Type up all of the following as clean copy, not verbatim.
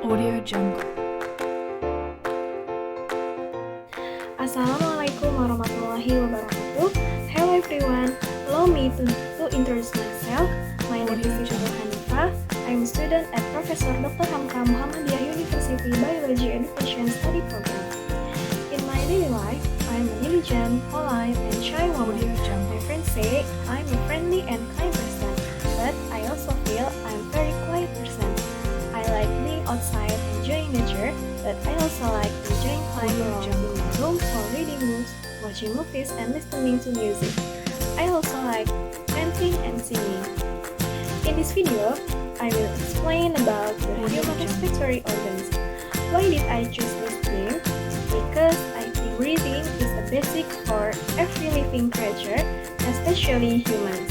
Audio Jungle. Assalamualaikum warahmatullahi wabarakatuh. Hello everyone, allow me to introduce myself. My name is Siti Nurhanifah. I'm a student at Professor Dr. Hamka Muhammadiyah University Biology Education Study Program. In my daily life, I'm a diligent, polite, and shy woman. My friends say I'm a friendly and kind person, but I also feel I'm a very quiet person. I like being outside, enjoying nature, but I also like enjoying playing around in my room or reading books, watching movies, and listening to music. I also like painting and singing. In this video, I will explain about the human respiratory organs. Why did I choose this theme? Because I think breathing is a basic for every living creature, especially humans.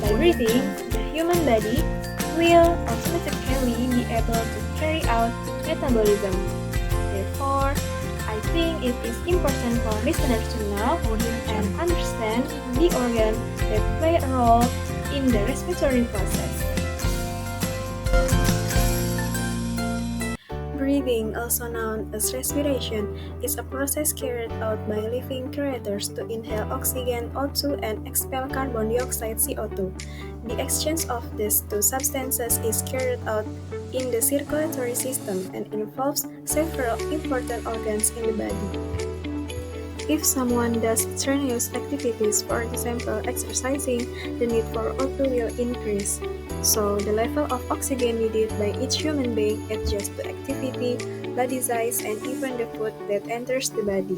By breathing, the human body will automatically be able to carry out metabolism. Therefore, I think it is important for listeners to know and understand the organ that play a role in the respiratory process. Breathing, also known as respiration, is a process carried out by living creatures to inhale oxygen O2 and expel carbon dioxide CO2. The exchange of these two substances is carried out in the circulatory system and involves several important organs in the body. If someone does strenuous activities, for example exercising, the need for O2 will increase. So the level of oxygen needed by each human being adjusts to activity, body size, and even the food that enters the body.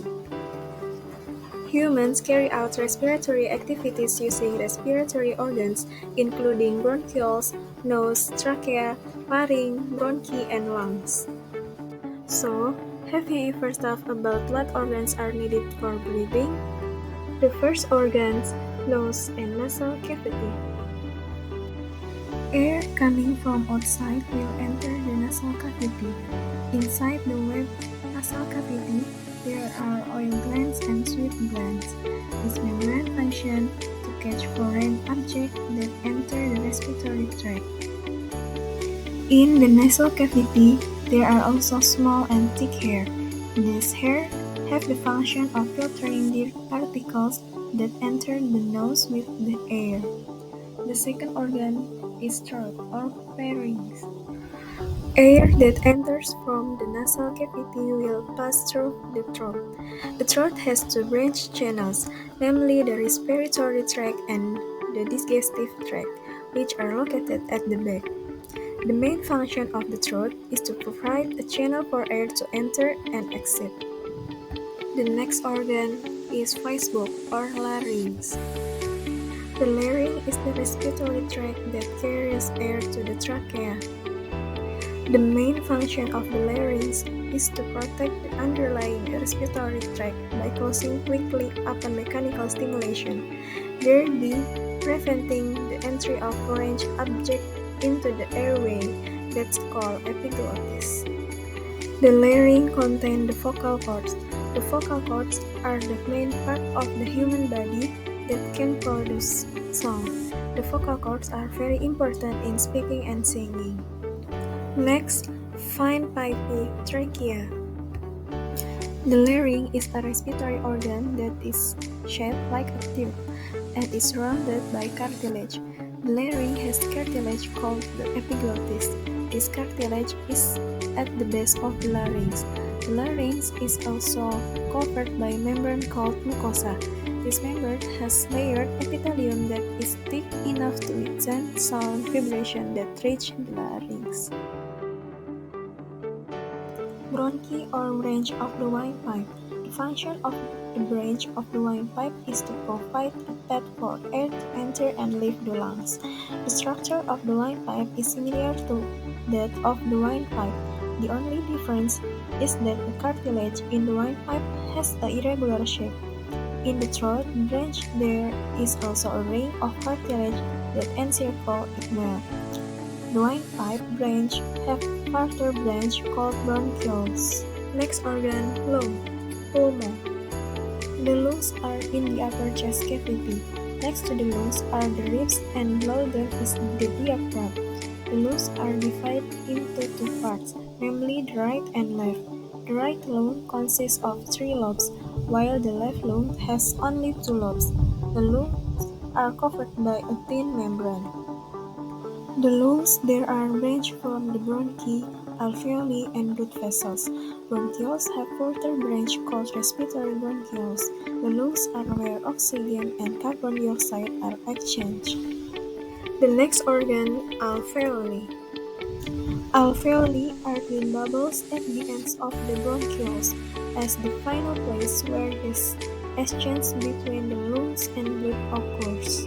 Humans carry out respiratory activities using respiratory organs, including bronchioles, nose, trachea, larynx, bronchi, and lungs. So, have you ever thought about what organs are needed for breathing? The first organs, nose and nasal cavity. Air coming from outside will enter the nasal cavity. Inside the web nasal cavity, there are oil glands and sweat glands. This membrane function to catch foreign objects that enter the respiratory tract. In the nasal cavity, there are also small and thick hair. These hair have the function of filtering dirt particles that enter the nose with the air. The second organ is throat or pharynx. Air that enters from the nasal cavity will pass through the throat. The throat has two branch channels, namely the respiratory tract and the digestive tract, which are located at the back. The main function of the throat is to provide a channel for air to enter and exit. The next organ is voicebox or larynx. The larynx is the respiratory tract that carries air to the trachea. The main function of the larynx is to protect the underlying respiratory tract by closing quickly upon mechanical stimulation, thereby preventing the entry of foreign objects into the airway, that's called epiglottis. The larynx contains the vocal cords. The vocal cords are the main part of the human body that can produce sound. The vocal cords are very important in speaking and singing. Next, fine pipy trachea. The larynx is a respiratory organ that is shaped like a tube and is surrounded by cartilage. The larynx has cartilage called the epiglottis. This cartilage is at the base of the larynx. The larynx is also covered by a membrane called mucosa. This membrane has layered epithelium that is thick enough to withstand sound vibration that reach the larynx. Bronchi or branch of the windpipe. The function of the branch of the windpipe is to provide a path for air to enter and leave the lungs. The structure of the windpipe is similar to that of the windpipe. The only difference is that the cartilage in the windpipe has an irregular shape. In the throat branch, there is also a ring of cartilage that encircle it well. The windpipe branch have further branch called bronchioles. Next organ, lung, pulmon. The lungs are in the upper chest cavity. Next to the lungs are the ribs, and below them is the diaphragm. The lungs are divided into two parts, namely the right and left. The right lung consists of three lobes, while the left lung has only two lobes. The lungs are covered by a thin membrane. The lungs there are branched from the bronchi, alveoli, and blood vessels. Bronchioles have further branch called respiratory bronchioles. The lungs are where oxygen and carbon dioxide are exchanged. The next organ, alveoli. Alveoli are twin bubbles at the ends of the bronchioles, as the final place where this exchange between the lungs and blood occurs.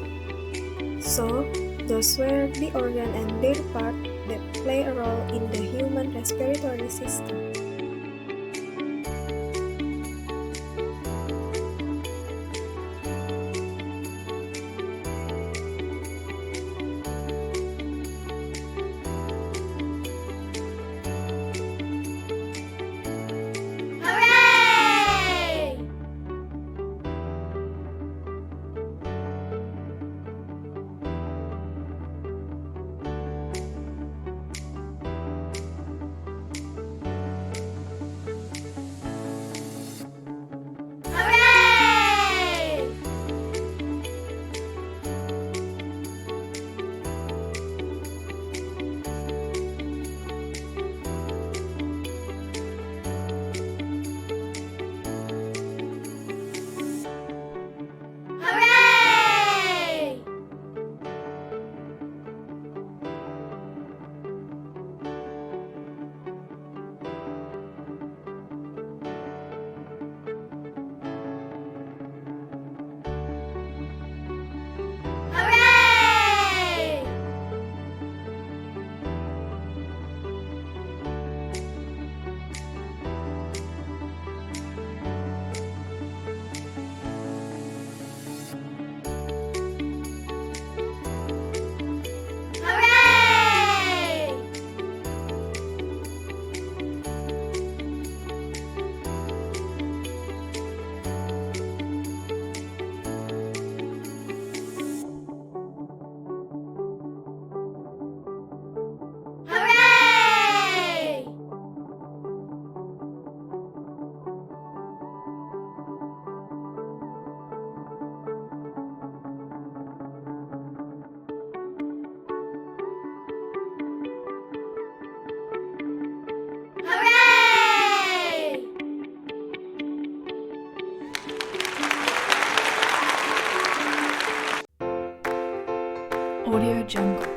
So, those were the organ and their part that play a role in the human respiratory system. Audio Jungle.